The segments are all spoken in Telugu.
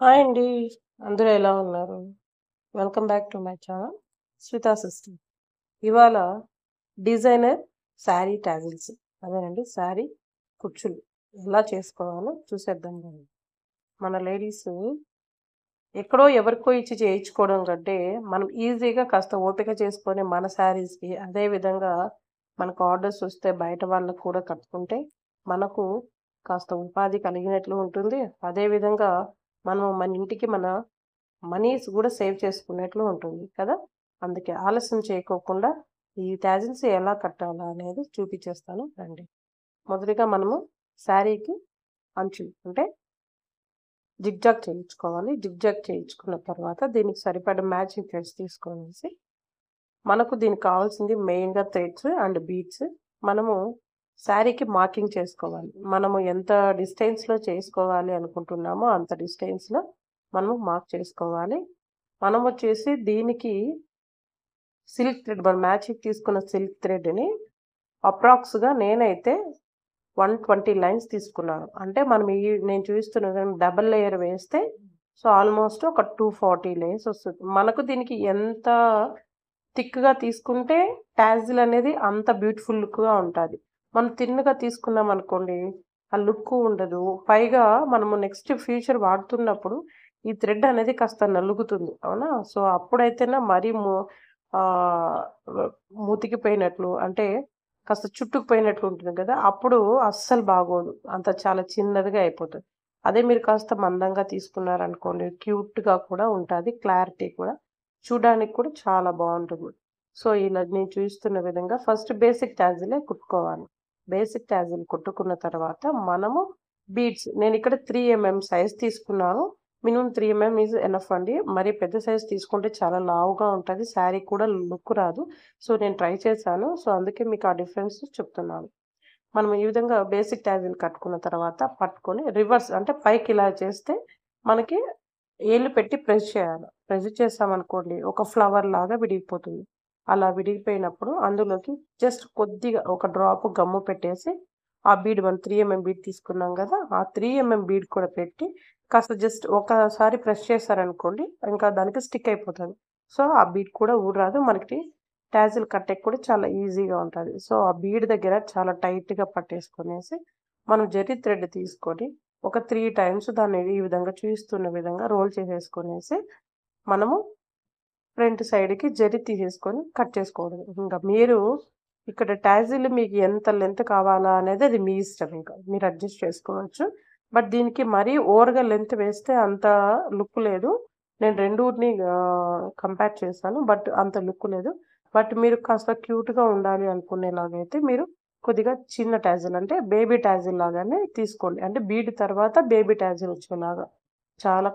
హాయ్ అండి. అందరూ ఎలా ఉన్నారు? Welcome back to my channel Smita sister. ఇవాళ డిజైనర్ శారీ టాజిల్స్ అదేనండి శారీ కుచ్చులు ఎలా చేసుకోవాలో చూసేద్దాం రండి. మన లేడీస్ ఎక్కడో ఎవరికో ఇచ్చి చేయించుకోవడం కంటే మనం ఈజీగా కాస్త ఓపిక చేసుకొని మన శారీస్‌కి అదే విధంగా మనకు ఆర్డర్స్ వస్తే బయట వాళ్ళకి కూడా కట్టుకుంటే మనకు కాస్త ఉపాధి కలిగినట్లు ఉంటుంది. అదే విధంగా మనం మన ఇంటికి మన మనీస్ గూడా సేవ్ చేసుకున్నట్లు ఉంటుంది కదా! అందుకే ఆలస్యం చేయకోకుండా ఈ టాజిల్స్ ఎలా కట్టాలా అనేది చూపించేస్తాను రండి. మొదటిగా మనము శారీకి అంచులు అంటే జిగ్‌జాగ్ చేయించుకోవాలి. జిగ్‌జాగ్ చేయించుకున్న తర్వాత దీనికి సరిపడా మ్యాచింగ్ థ్రెడ్స్ తీసుకొనేసి మనకు దీనికి కావాల్సింది మెయిన్‌గా థ్రెడ్స్ అండ్ బీడ్స్. మనము శారీకి మార్కింగ్ చేసుకోవాలి. మనము ఎంత డిస్టెన్స్‌లో చేసుకోవాలి అనుకుంటున్నామో అంత డిస్టెన్స్‌లో మనము మార్క్ చేసుకోవాలి. మనమొచ్చేసి దీనికి సిల్క్ థ్రెడ్ మనం మ్యాచింగ్ తీసుకున్న సిల్క్ థ్రెడ్‌ని అప్రాక్స్‌గా నేనైతే 120 లైన్స్ తీసుకున్నాను. అంటే మనం నేను చూపిస్తున్న విధంగా డబుల్ లేయర్ వేస్తే సో, ఆల్‌మోస్ట్ ఒక 240 లేయర్స్ వస్తది. మనకు దీనికి ఎంత థిక్‌గా తీసుకుంటే టాజిల్ అనేది అంత బ్యూటిఫుల్ లుక్‌గా ఉంటాది. మనం థిన్‌గా తీసుకున్నామనుకోండి, ఆ లుక్కు ఉండదు. పైగా మనము నెక్స్ట్ ఫ్యూచర్ వాడుతున్నప్పుడు ఈ థ్రెడ్ అనేది కాస్త నలుగుతుంది. అవునా? సో, అప్పుడైతేనే మరీ ఆహ్, వ మూతికిపోయినట్లు అంటే కాస్త చుట్టుకుపోయినట్లు ఉంటుంది గదా! అప్పుడు అస్సలు బాగోదు. అంత చాలా చిన్నదిగా అయిపోతది. అదే మీరు కాస్త మందంగా తీసుకున్నారనుకోండి, క్యూట్‌గా కూడా ఉంటాది. క్లారిటీ కూడా చూడడానికి కూడా చాలా బావుంటుంది. సో, ఇలా నేను చూపిస్తున్న విధంగా ఫస్ట్ బేసిక్ టాజిలే కుట్టుకోవాలి. బేసిక్ టాజిల్ కుట్టుకున్న తర్వాత మనము బీడ్స్ నేనిక్కడ 3 సైజ్ తీసుకున్నాను. మినిమమ్ 3 ఈజ్ ఎనఫ్ అండి. మరి పెద్ద సైజ్ తీసుకుంటే చాలా లావుగా ఉంటది. శారీ కూడా లుక్ రాదు. సో, నేను ట్రై చేశాను. సో, అందుకే మీకు ఆ డిఫరెన్స్ చెప్తున్నాను. మనం ఈ విధంగా బేసిక్ టాజిల్ కట్టుకున్న తర్వాత పట్టుకొని రివర్స్ అంటే పైకి ఇలా చేస్తే మనకి ఏళ్ళు పెట్టి ప్రెస్ చేయాలి. ప్రెస్ చేశామనుకోండి ఒక ఫ్లవర్ లాగా విడిగిపోతుంది. అలా విడిగిపోయినప్పుడు అందులోకి జస్ట్ కొద్దిగా ఒక డ్రాప్ గమ్ము పెట్టేసి ఆ బీడ్ మనం 3 బీడ్ తీసుకున్నాం గదా! ఆ 3 బీడ్ కూడా పెట్టి కాస్త జస్ట్ ఒకసారి ప్రెస్ చేశారనుకోండి ఇంకా దానికి స్టిక్ అయిపోతది. సో, ఆ బీడ్ కూడా ఊడరాదు. మనకి టాజిల్ కట్టేకి కూడా చాలా ఈజీగా ఉంటది. సో, ఆ బీడ్ దగ్గర చాలా టైట్‌గా పట్టేసుకొనేసి మనం జరీ థ్రెడ్ తీసుకొని ఒక 3 టైమ్స్ దాన్ని ఈ విధంగా చూపిస్తున్న విధంగా రోల్ చేసేసుకొనేసి మనము ఫ్రంట్ సైడ్‌కి జరీ తీసేసుకొని కట్ చేసుకోవడమే. ఇంక మీరు ఇక్కడ టాజిల్ మీకు ఎంత లెంత్ కావాలా అనేది అది మీ ఇష్టం ఇంకా. మీరు అడ్జస్ట్ చేసుకోవచ్చు. బట్ దీనికి మరీ ఓవర్‌గా లెంత్ వేస్తే అంత లుక్ లేదు. నేను రెండూటిని కంపేర్ చేశాను. బట్ అంత లుక్ లేదు. బట్ మీరు కాస్త క్యూట్‌గా ఉండాలి అనుకునేలాగైతే మీరు కొద్దిగా చిన్న టాజిల్ అంటే బేబీ టాజిల్ లాగానే తీసుకోండి. అంటే బీడ్ తర్వాత బేబీ టాజిల్ వచ్చేలాగా. చాలా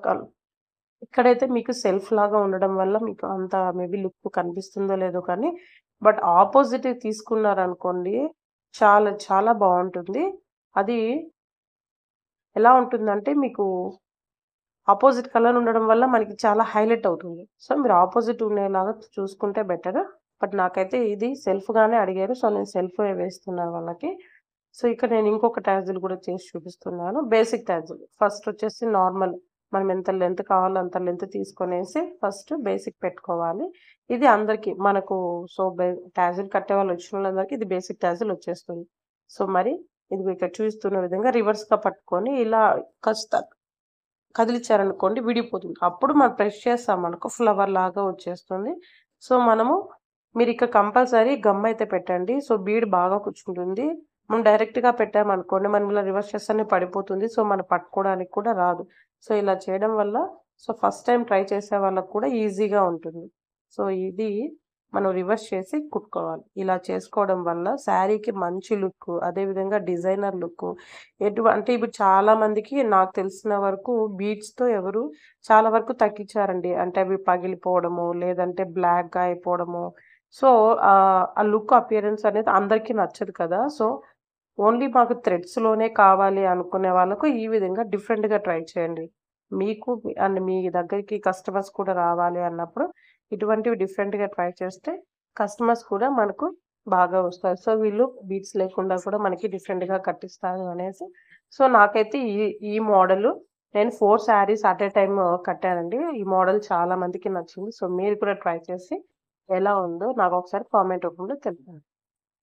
ఇక్కడైతే మీకు సెల్ఫ్ లాగా ఉండడం వల్ల మీకు అంత మేబీ లుక్ కనిపిస్తుందో లేదో కానీ, బట్ ఆపోజిట్‌గా తీసుకున్నారనుకోండి చాలా చాలా బావుంటుంది. అది ఎలా ఉంటుందంటే మీకు అపోజిట్ కలర్ ఉండడం వల్ల మనకి చాలా హైలైట్ అవుతుంది. సో, మీరు అపోజిట్ ఉండేలాగా చూసుకుంటే బెటర్. బట్ నాకైతే ఇది సెల్ఫ్‌గానే అడిగారు. సో, నేను సెల్ఫే వేస్తున్నాను వాళ్ళకి. సో, ఇక్కడ నేను ఇంకొక టాజిల్ కూడా చేసి చూపిస్తున్నాను. Basic tassel. ఫస్ట్ వచ్చేసి నార్మల్ మనం ఎంత లెంత్ కావాలో అంత లెంత్ తీసుకొనేసి ఫస్ట్ బేసిక్ పెట్టుకోవాలి. ఇది అందరికి మనకు సో, టాజిల్ కట్టేవాళ్ళు వచ్చినోళ్ళందరికి ఇది బేసిక్ టాజిల్ వచ్చేస్తుంది. సో, మరి ఇదిగో ఇక్కడ చూపిస్తున్న విధంగా రివర్స్‌గా పట్టుకొని ఇలా కాస్త కదిలిచ్చారనుకోండి విడిపోతుంది. అప్పుడు మనం ప్రెస్ చేస్తామనుకో ఫ్లవర్ లాగా వచ్చేస్తుంది. సో, మనము మీరిక్కడ కంపల్సరీ గమ్ అయితే పెట్టండి. సో, బీడ్ బాగా కూర్చుంటుంది. మనం డైరెక్ట్‌గా పెట్టామనుకోండి మనం ఇలా రివర్స్ చేస్తేనే పడిపోతుంది. సో, మనం పట్టుకోవడానికి కూడా రాదు. సో, ఇలా చేయడం వల్ల సో, ఫస్ట్ టైమ్ ట్రై చేసే వాళ్ళకి కూడా ఈజీగా ఉంటుంది. సో, ఇది మనం రివర్స్ చేసి కుట్టుకోవాలి. ఇలా చేసుకోవడం వల్ల శారీకి మంచి లుక్కు, అదేవిధంగా డిజైనర్ లుక్కు అంటే ఇప్పుడు చాలా మందికి నాకు తెలిసిన వరకు బీడ్స్‌తో ఎవరు చాలా వరకు తగ్గించారండి. అంటే అవి పగిలిపోవడము, లేదంటే బ్లాక్‌గా అయిపోవడము. సో, ఆ లుక్ అపియరెన్స్ అనేది అందరికీ నచ్చదు కదా! సో, ఓన్లీ మాకు థ్రెడ్స్‌లోనే కావాలి అనుకునే వాళ్ళకు ఈ విధంగా డిఫరెంట్‌గా ట్రై చేయండి. మీకు అండ్ మీ దగ్గరికి కస్టమర్స్ కూడా రావాలి అన్నప్పుడు ఇటువంటివి డిఫరెంట్‌గా ట్రై చేస్తే కస్టమర్స్ కూడా మనకు బాగా వస్తారు. సో, వీళ్ళు బీట్స్ లేకుండా కూడా మనకి డిఫరెంట్‌గా కట్టిస్తారు అనేసి సో, నాకైతే ఈ ఈ మోడలు నేను 4 శారీస్ అట్ ఎ టైమ్ కట్టానండి. ఈ మోడల్ చాలా మందికి నచ్చింది. సో, మీరు కూడా ట్రై చేసి ఎలా ఉందో నాకు ఒకసారి కామెంట్ రూపంలో తెలపండి.